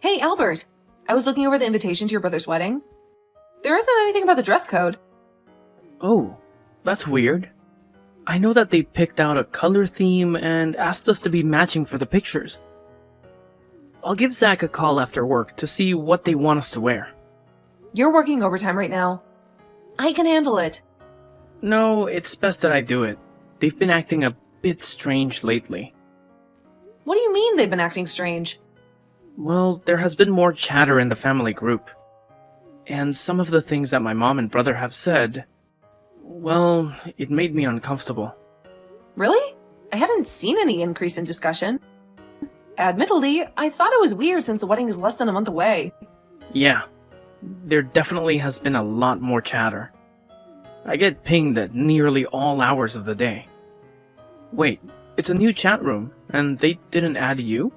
Hey, Albert. I was looking over the invitation to your brother's wedding. There isn't anything about the dress code. Oh, that's weird. I know that they picked out a color theme and asked us to be matching for the pictures. I'll give Zach a call after work to see what they want us to wear. You're working overtime right now. I can handle it. No, it's best that I do it. They've been acting a bit strange lately. What do you mean they've been acting strange? Well, there has been more chatter in the family group. And some of the things that my mom and brother have said, well, it made me uncomfortable. Really? I hadn't seen any increase in discussion. Admittedly, I thought it was weird since the wedding is less than a month away. Yeah, there definitely has been a lot more chatter. I get pinged at nearly all hours of the day. Wait, it's a new chat room, and they didn't add you?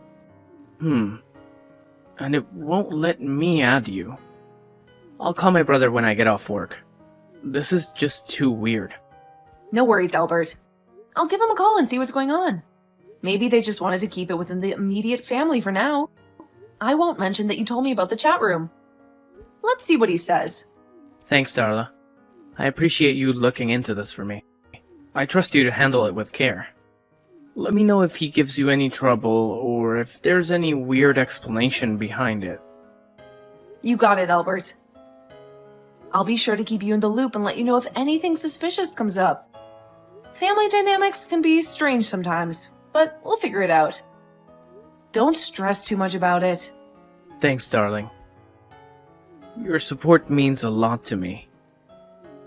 And it won't let me add you. I'll call my brother when I get off work. This is just too weird. No worries, Albert. I'll give him a call and see what's going on. Maybe they just wanted to keep it within the immediate family for now. I won't mention that you told me about the chat room. Let's see what he says. Thanks, Darla. I appreciate you looking into this for me. I trust you to handle it with care. Let me know if he gives you any trouble or if there's any weird explanation behind it. You got it, Albert. I'll be sure to keep you in the loop and let you know if anything suspicious comes up. Family dynamics can be strange sometimes, but we'll figure it out. Don't stress too much about it. Thanks, darling. Your support means a lot to me.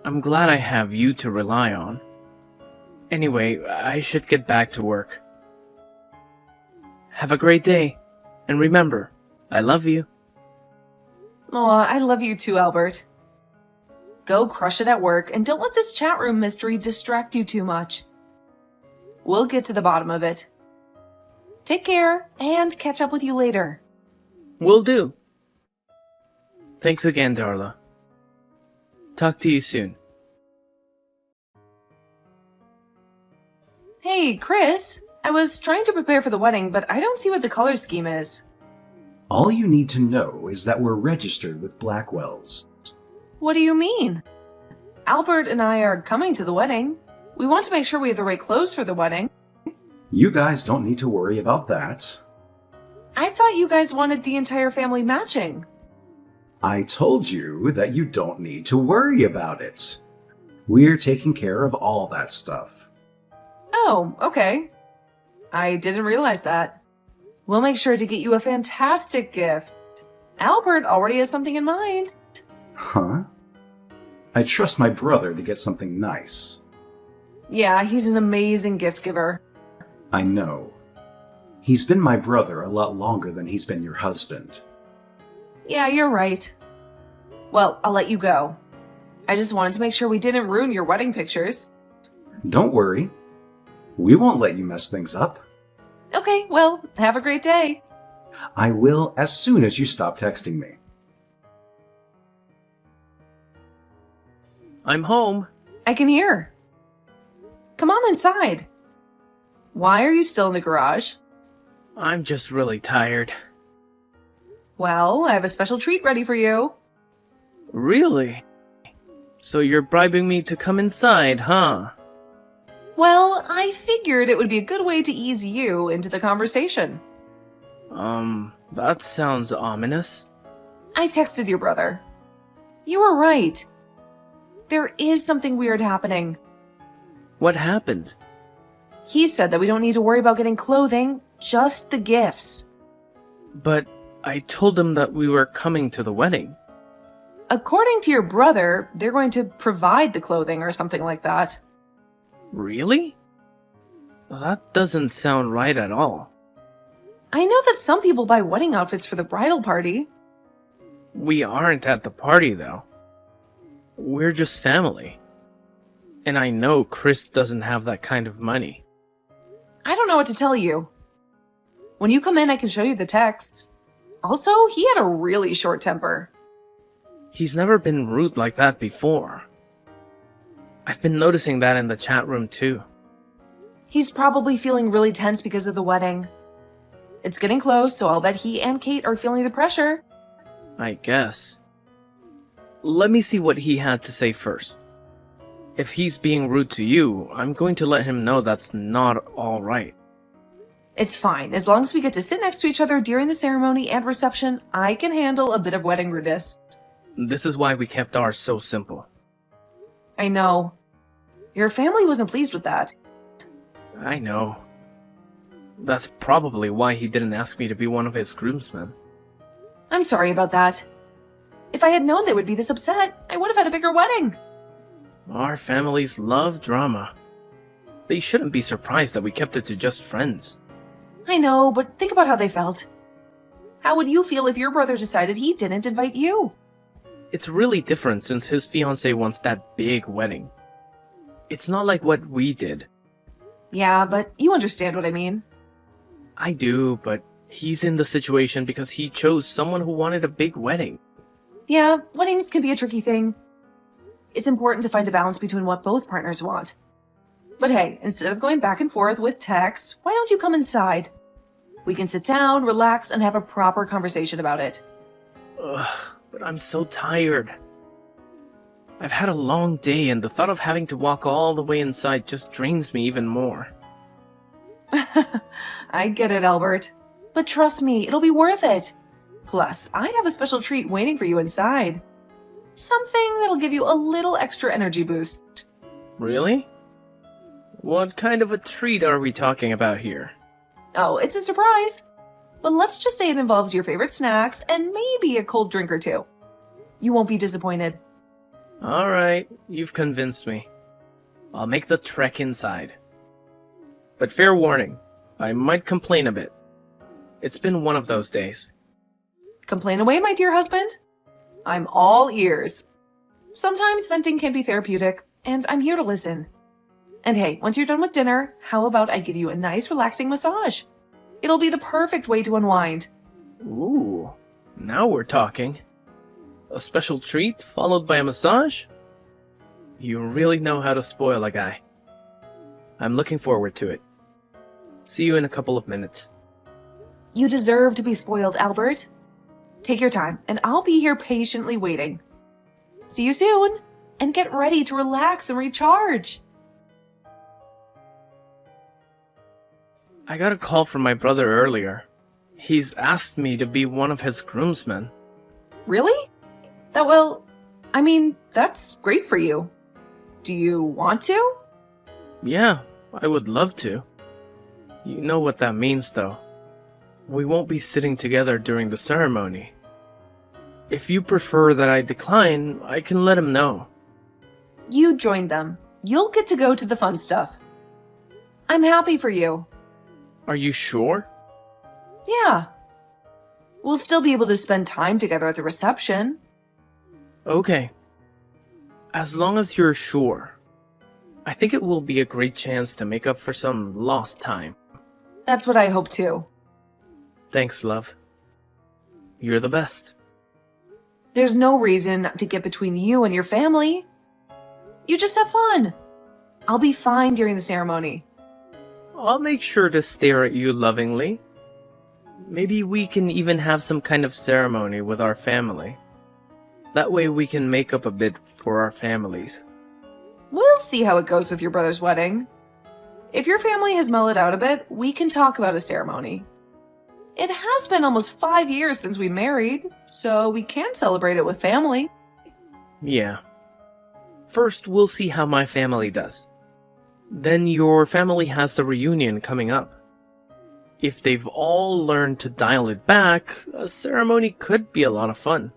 I'm glad I have you to rely on. Anyway, I should get back to work. Have a great day, and remember, I love you. Aw, I love you too, Albert. Go crush it at work and don't let this chat room mystery distract you too much. We'll get to the bottom of it. Take care and catch up with you later. Will do. Thanks again, Darla. Talk to you soon. Hey, Chris. I was trying to prepare for the wedding, but I don't see what the color scheme is. All you need to know is that we're registered with Blackwell's. What do you mean? Albert and I are coming to the wedding. We want to make sure we have the right clothes for the wedding. You guys don't need to worry about that. I thought you guys wanted the entire family matching. I told you that you don't need to worry about it. We're taking care of all that stuff. Oh, okay. I didn't realize that. We'll make sure to get you a fantastic gift. Albert already has something in mind. Huh? I trust my brother to get something nice. Yeah, he's an amazing gift giver. I know. He's been my brother a lot longer than he's been your husband. Yeah, you're right. Well, I'll let you go. I just wanted to make sure we didn't ruin your wedding pictures. Don't worry. We won't let you mess things up. Okay, well, have a great day. I will as soon as you stop texting me. I'm home. I can hear. Come on inside. Why are you still in the garage? I'm just really tired. Well, I have a special treat ready for you. Really? So you're bribing me to come inside, huh? Well, I figured it would be a good way to ease you into the conversation. That sounds ominous. I texted your brother. You were right. There is something weird happening. What happened? He said that we don't need to worry about getting clothing, just the gifts. But I told them that we were coming to the wedding. According to your brother, they're going to provide the clothing or something like that. Really? That doesn't sound right at all. I know that some people buy wedding outfits for the bridal party. We aren't at the party, though. We're just family. And I know Chris doesn't have that kind of money. I don't know what to tell you. When you come in, I can show you the texts. Also, he had a really short temper. He's never been rude like that before. I've been noticing that in the chat room too. He's probably feeling really tense because of the wedding. It's getting close, so I'll bet he and Kate are feeling the pressure. I guess. Let me see what he had to say first. If he's being rude to you, I'm going to let him know that's not all right. It's fine. As long as we get to sit next to each other during the ceremony and reception, I can handle a bit of wedding rudeness. This is why we kept ours so simple. I know. Your family wasn't pleased with that. I know. That's probably why he didn't ask me to be one of his groomsmen. I'm sorry about that. If I had known they would be this upset, I would have had a bigger wedding. Our families love drama. They shouldn't be surprised that we kept it to just friends. I know, but think about how they felt. How would you feel if your brother decided he didn't invite you? It's really different since his fiancée wants that big wedding. It's not like what we did. Yeah, but you understand what I mean. I do, but he's in the situation because he chose someone who wanted a big wedding. Yeah, weddings can be a tricky thing. It's important to find a balance between what both partners want. But hey, instead of going back and forth with texts, why don't you come inside? We can sit down, relax, and have a proper conversation about it. Ugh, but I'm so tired. I've had a long day and the thought of having to walk all the way inside just drains me even more. I get it, Albert. But trust me, it'll be worth it. Plus, I have a special treat waiting for you inside. Something that'll give you a little extra energy boost. Really? What kind of a treat are we talking about here? Oh, it's a surprise. But let's just say it involves your favorite snacks and maybe a cold drink or two. You won't be disappointed. Alright, you've convinced me. I'll make the trek inside. But fair warning, I might complain a bit. It's been one of those days. Complain away, my dear husband. I'm all ears. Sometimes venting can be therapeutic, and I'm here to listen. And hey, once you're done with dinner, how about I give you a nice relaxing massage? It'll be the perfect way to unwind. Ooh, now we're talking. A special treat followed by a massage? You really know how to spoil a guy. I'm looking forward to it. See you in a couple of minutes. You deserve to be spoiled, Albert. Take your time, and I'll be here patiently waiting. See you soon, and get ready to relax and recharge. I got a call from my brother earlier. He's asked me to be one of his groomsmen. Really? That's great for you. Do you want to? Yeah, I would love to. You know what that means, though. We won't be sitting together during the ceremony. If you prefer that I decline, I can let him know. You join them. You'll get to go to the fun stuff. I'm happy for you. Are you sure? Yeah. We'll still be able to spend time together at the reception. Okay. As long as you're sure. I think it will be a great chance to make up for some lost time. That's what I hope too. Thanks, love. You're the best. There's no reason to get between you and your family. You just have fun. I'll be fine during the ceremony. I'll make sure to stare at you lovingly. Maybe we can even have some kind of ceremony with our family. That way we can make up a bit for our families. We'll see how it goes with your brother's wedding. If your family has mellowed out a bit, we can talk about a ceremony. It has been almost 5 years since we married, so we can celebrate it with family. Yeah. First, we'll see how my family does. Then your family has the reunion coming up. If they've all learned to dial it back, a ceremony could be a lot of fun.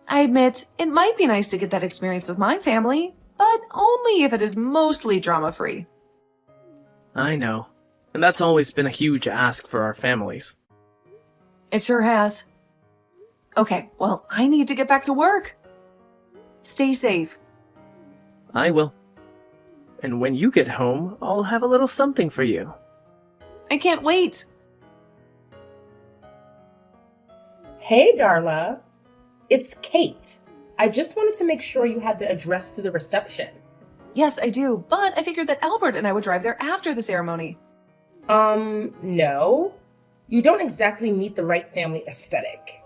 I admit, it might be nice to get that experience with my family, but only if it is mostly drama-free. I know. And that's always been a huge ask for our families. It sure has. Okay, well, I need to get back to work. Stay safe. I will. And when you get home, I'll have a little something for you. I can't wait. Hey, Darla. It's Kate. I just wanted to make sure you had the address to the reception. Yes, I do, but I figured that Albert and I would drive there after the ceremony. No. You don't exactly meet the right family aesthetic.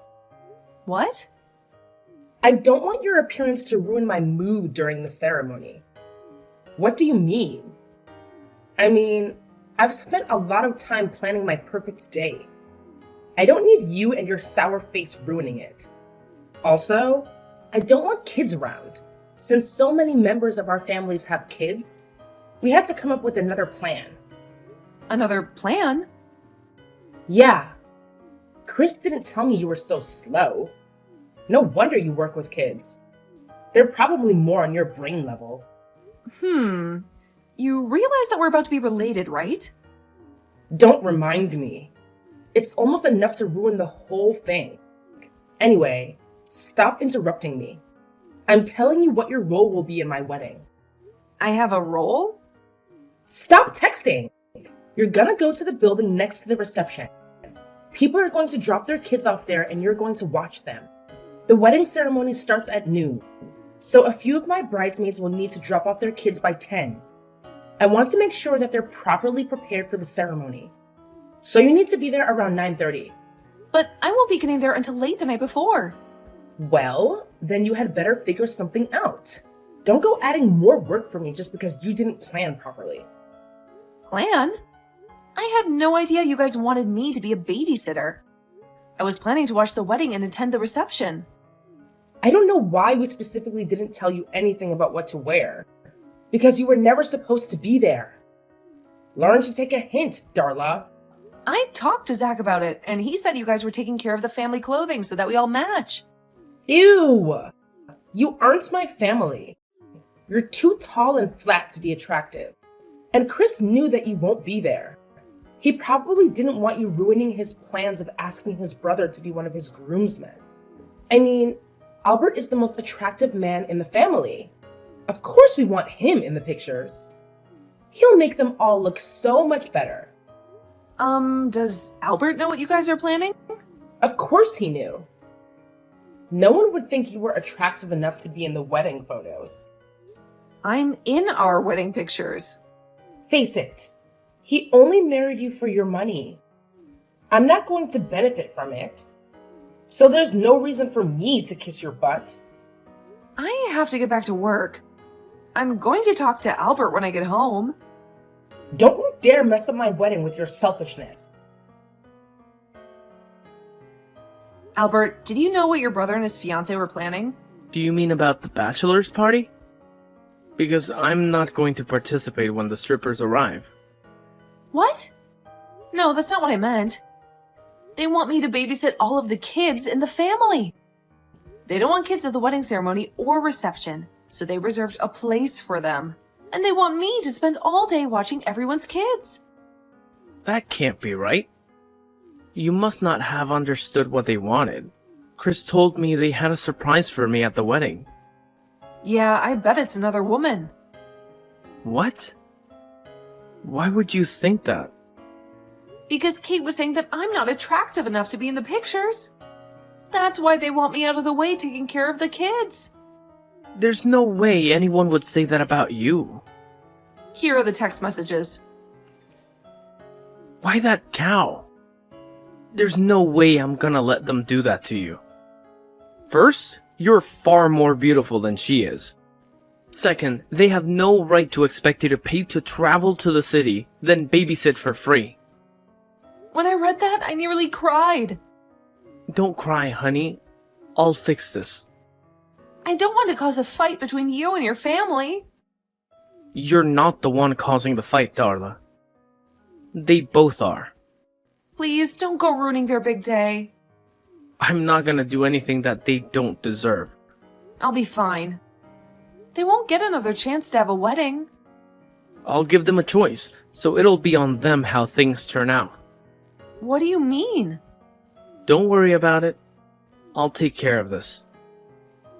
What? I don't want your appearance to ruin my mood during the ceremony. What do you mean? I mean, I've spent a lot of time planning my perfect day. I don't need you and your sour face ruining it. Also, I don't want kids around. Since so many members of our families have kids, we had to come up with another plan. Another plan? Yeah. Chris didn't tell me you were so slow. No wonder you work with kids. They're probably more on your brain level. You realize that we're about to be related, right? Don't remind me. It's almost enough to ruin the whole thing. Anyway, stop interrupting me. I'm telling you what your role will be in my wedding. I have a role? Stop texting! You're gonna go to the building next to the reception. People are going to drop their kids off there and you're going to watch them. The wedding ceremony starts at noon, so a few of my bridesmaids will need to drop off their kids by 10. I want to make sure that they're properly prepared for the ceremony. So you need to be there around 9:30. But I won't be getting there until late the night before. Well, then you had better figure something out. Don't go adding more work for me just because you didn't plan properly. Plan? I had no idea you guys wanted me to be a babysitter. I was planning to watch the wedding and attend the reception. I don't know why we specifically didn't tell you anything about what to wear. Because you were never supposed to be there. Learn to take a hint, Darla. I talked to Zach about it, and he said you guys were taking care of the family clothing so that we all match. Ew! You aren't my family. You're too tall and flat to be attractive. And Chris knew that you won't be there. He probably didn't want you ruining his plans of asking his brother to be one of his groomsmen. I mean, Albert is the most attractive man in the family. Of course we want him in the pictures. He'll make them all look so much better. Does Albert know what you guys are planning? Of course he knew. No one would think you were attractive enough to be in the wedding photos. I'm in our wedding pictures. Face it, he only married you for your money. I'm not going to benefit from it. So there's no reason for me to kiss your butt. I have to get back to work. I'm going to talk to Albert when I get home. Don't you dare mess up my wedding with your selfishness. Albert, did you know what your brother and his fiancée were planning? Do you mean about the bachelor's party? Because I'm not going to participate when the strippers arrive. What? No, that's not what I meant. They want me to babysit all of the kids in the family. They don't want kids at the wedding ceremony or reception, so they reserved a place for them. And they want me to spend all day watching everyone's kids. That can't be right. You must not have understood what they wanted. Chris told me they had a surprise for me at the wedding. Yeah, I bet it's another woman. What? Why would you think that? Because Kate was saying that I'm not attractive enough to be in the pictures. That's why they want me out of the way taking care of the kids. There's no way anyone would say that about you. Here are the text messages. Why that cow? There's no way I'm gonna let them do that to you. First, you're far more beautiful than she is. Second, they have no right to expect you to pay to travel to the city, then babysit for free. When I read that, I nearly cried. Don't cry, honey. I'll fix this. I don't want to cause a fight between you and your family. You're not the one causing the fight, Darla. They both are. Please don't go ruining their big day. I'm not gonna do anything that they don't deserve. I'll be fine. They won't get another chance to have a wedding. I'll give them a choice, so it'll be on them how things turn out. What do you mean? Don't worry about it. I'll take care of this.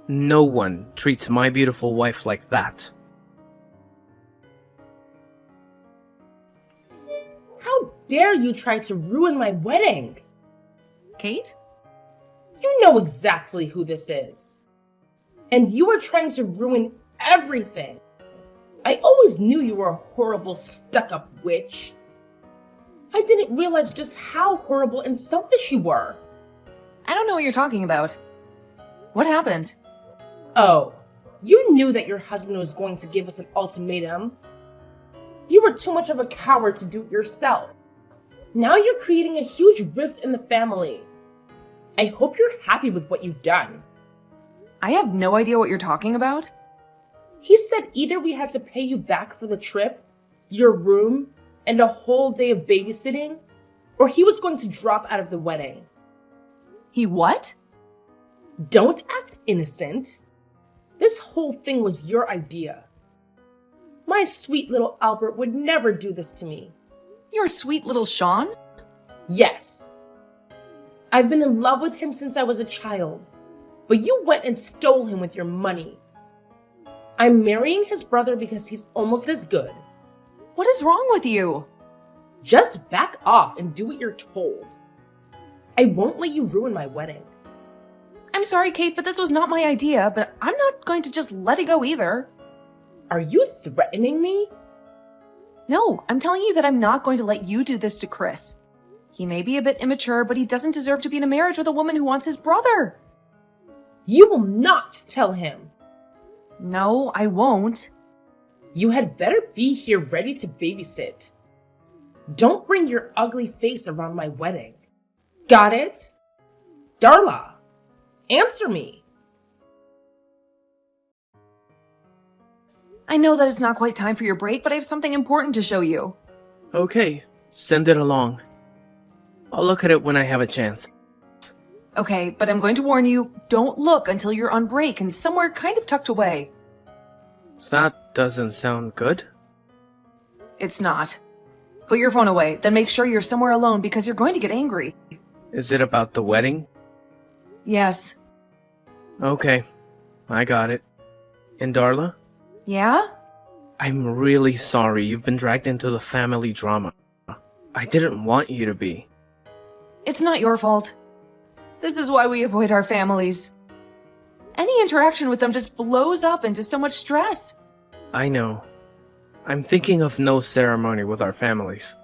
No one treats my beautiful wife like that. How dare you try to ruin my wedding? Kate? You know exactly who this is. And you are trying to ruin everything. I always knew you were a horrible, stuck-up witch. I didn't realize just how horrible and selfish you were. I don't know what you're talking about. What happened? Oh, you knew that your husband was going to give us an ultimatum. You were too much of a coward to do it yourself. Now you're creating a huge rift in the family. I hope you're happy with what you've done. I have no idea what you're talking about. He said either we had to pay you back for the trip, your room, and a whole day of babysitting, or he was going to drop out of the wedding. He what? Don't act innocent. This whole thing was your idea. My sweet little Albert would never do this to me. Your sweet little Sean? Yes. I've been in love with him since I was a child, but you went and stole him with your money. I'm marrying his brother because he's almost as good. What is wrong with you? Just back off and do what you're told. I won't let you ruin my wedding. I'm sorry, Kate, but this was not my idea, but I'm not going to just let it go either. Are you threatening me? No, I'm telling you that I'm not going to let you do this to Chris. He may be a bit immature, but he doesn't deserve to be in a marriage with a woman who wants his brother. You will not tell him. No, I won't. You had better be here ready to babysit. Don't bring your ugly face around my wedding. Got it? Darla, answer me. I know that it's not quite time for your break, but I have something important to show you. Okay, send it along. I'll look at it when I have a chance. Okay, but I'm going to warn you, don't look until you're on break and somewhere kind of tucked away. That doesn't sound good. It's not. Put your phone away, then make sure you're somewhere alone because you're going to get angry. Is it about the wedding? Yes. Okay, I got it. And Darla? Yeah? I'm really sorry you've been dragged into the family drama. I didn't want you to be. It's not your fault. This is why we avoid our families. Any interaction with them just blows up into so much stress. I know. I'm thinking of no ceremony with our families.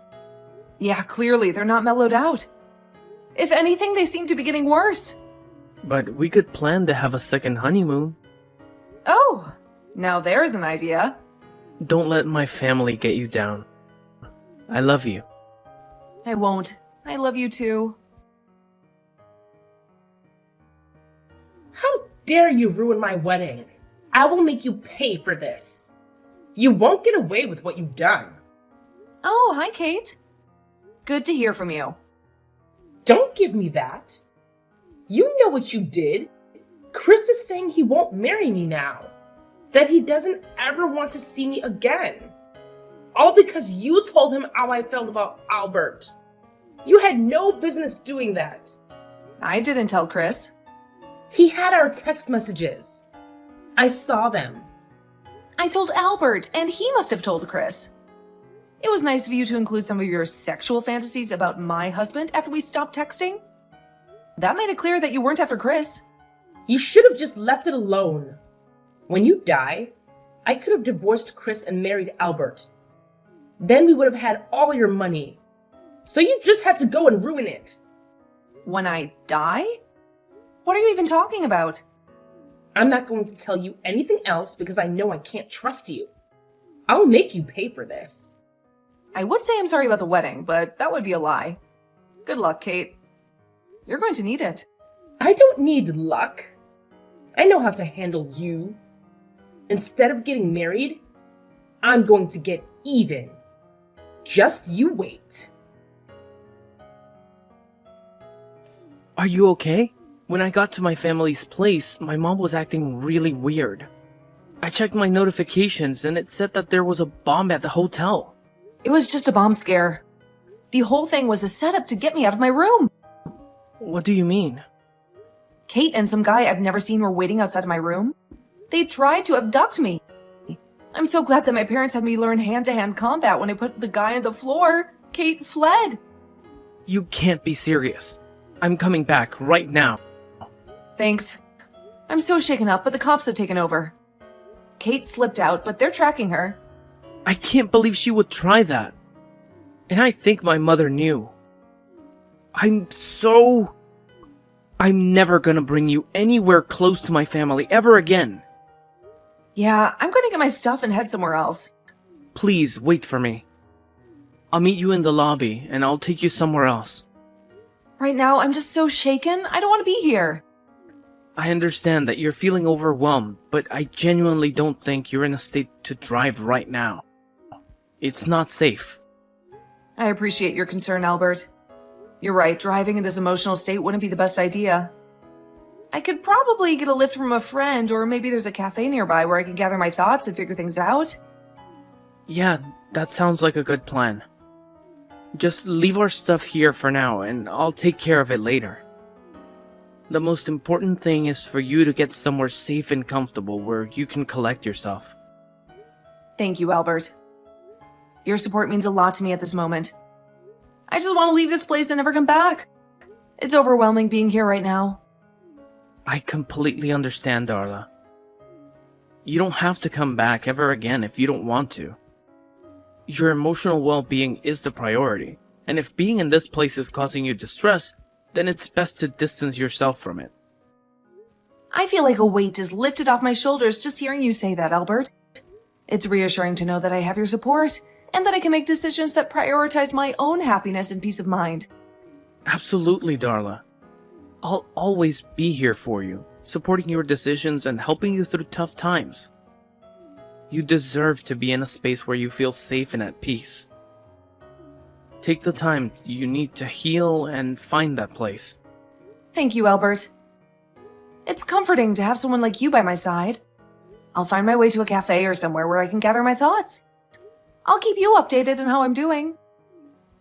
Yeah, clearly they're not mellowed out. If anything, they seem to be getting worse. But we could plan to have a second honeymoon. Oh, now there's an idea. Don't let my family get you down. I love you. I won't. I love you too. How dare you ruin my wedding? I will make you pay for this. You won't get away with what you've done. Oh, hi, Kate. Good to hear from you. Don't give me that. You know what you did. Chris is saying he won't marry me now. That he doesn't ever want to see me again. All because you told him how I felt about Albert. You had no business doing that. I didn't tell Chris. He had our text messages. I saw them. I told Albert, and he must have told Chris. It was nice of you to include some of your sexual fantasies about my husband after we stopped texting. That made it clear that you weren't after Chris. You should have just left it alone. When you die, I could have divorced Chris and married Albert. Then we would have had all your money. So you just had to go and ruin it. When I die? What are you even talking about? I'm not going to tell you anything else because I know I can't trust you. I'll make you pay for this. I would say I'm sorry about the wedding, but that would be a lie. Good luck, Kate. You're going to need it. I don't need luck. I know how to handle you. Instead of getting married, I'm going to get even. Just you wait. Are you okay? When I got to my family's place, my mom was acting really weird. I checked my notifications and it said that there was a bomb at the hotel. It was just a bomb scare. The whole thing was a setup to get me out of my room. What do you mean? Kate and some guy I've never seen were waiting outside of my room. They tried to abduct me. I'm so glad that my parents had me learn hand-to-hand combat when I put the guy on the floor. Kate fled. You can't be serious. I'm coming back right now. Thanks. I'm so shaken up, but the cops have taken over. Kate slipped out, but they're tracking her. I can't believe she would try that. And I think my mother knew. I'm never gonna bring you anywhere close to my family ever again. Yeah, I'm going to get my stuff and head somewhere else. Please wait for me. I'll meet you in the lobby and I'll take you somewhere else. Right now, I'm just so shaken. I don't want to be here. I understand that you're feeling overwhelmed, but I genuinely don't think you're in a state to drive right now. It's not safe. I appreciate your concern, Albert. You're right, driving in this emotional state wouldn't be the best idea. I could probably get a lift from a friend, or maybe there's a cafe nearby where I can gather my thoughts and figure things out. Yeah, that sounds like a good plan. Just leave our stuff here for now, and I'll take care of it later. The most important thing is for you to get somewhere safe and comfortable where you can collect yourself. Thank you, Albert. Your support means a lot to me at this moment. I just want to leave this place and never come back. It's overwhelming being here right now. I completely understand, Darla. You don't have to come back ever again if you don't want to. Your emotional well-being is the priority, and if being in this place is causing you distress, then it's best to distance yourself from it. I feel like a weight is lifted off my shoulders just hearing you say that, Albert. It's reassuring to know that I have your support, and that I can make decisions that prioritize my own happiness and peace of mind. Absolutely, Darla. I'll always be here for you, supporting your decisions and helping you through tough times. You deserve to be in a space where you feel safe and at peace. Take the time you need to heal and find that place. Thank you, Albert. It's comforting to have someone like you by my side. I'll find my way to a cafe or somewhere where I can gather my thoughts. I'll keep you updated on how I'm doing.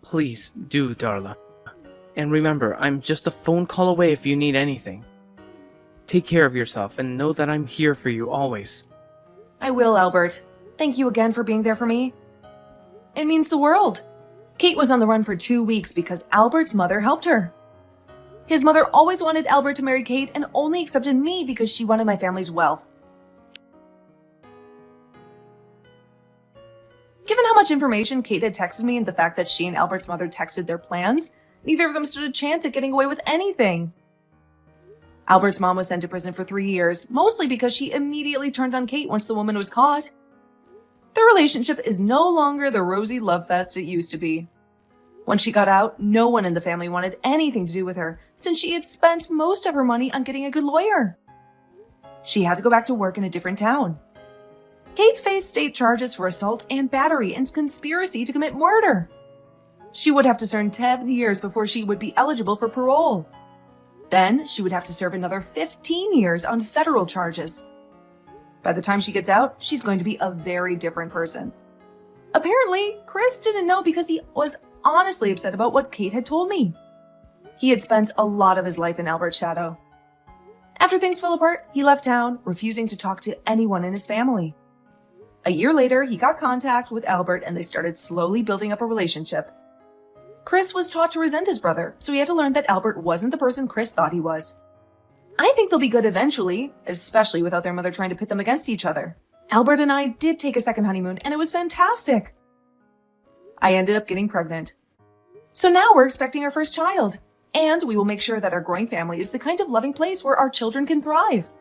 Please do, Darla. And remember, I'm just a phone call away if you need anything. Take care of yourself and know that I'm here for you always. I will, Albert. Thank you again for being there for me. It means the world. Kate was on the run for 2 weeks because Albert's mother helped her. His mother always wanted Albert to marry Kate and only accepted me because she wanted my family's wealth. Given how much information Kate had texted me and the fact that she and Albert's mother texted their plans, neither of them stood a chance at getting away with anything. Albert's mom was sent to prison for 3 years, mostly because she immediately turned on Kate once the woman was caught. Their relationship is no longer the rosy love fest it used to be. When she got out, no one in the family wanted anything to do with her, since she had spent most of her money on getting a good lawyer. She had to go back to work in a different town. Kate faced state charges for assault and battery and conspiracy to commit murder. She would have to serve 10 years before she would be eligible for parole. Then she would have to serve another 15 years on federal charges. By the time she gets out, she's going to be a very different person. Apparently, Chris didn't know because he was honestly upset about what Kate had told me. He had spent a lot of his life in Albert's shadow. After things fell apart, he left town, refusing to talk to anyone in his family. A year later, he got contact with Albert and they started slowly building up a relationship. Chris was taught to resent his brother, so he had to learn that Albert wasn't the person Chris thought he was. I think they'll be good eventually, especially without their mother trying to pit them against each other. Albert and I did take a second honeymoon, and it was fantastic. I ended up getting pregnant. So now we're expecting our first child, and we will make sure that our growing family is the kind of loving place where our children can thrive.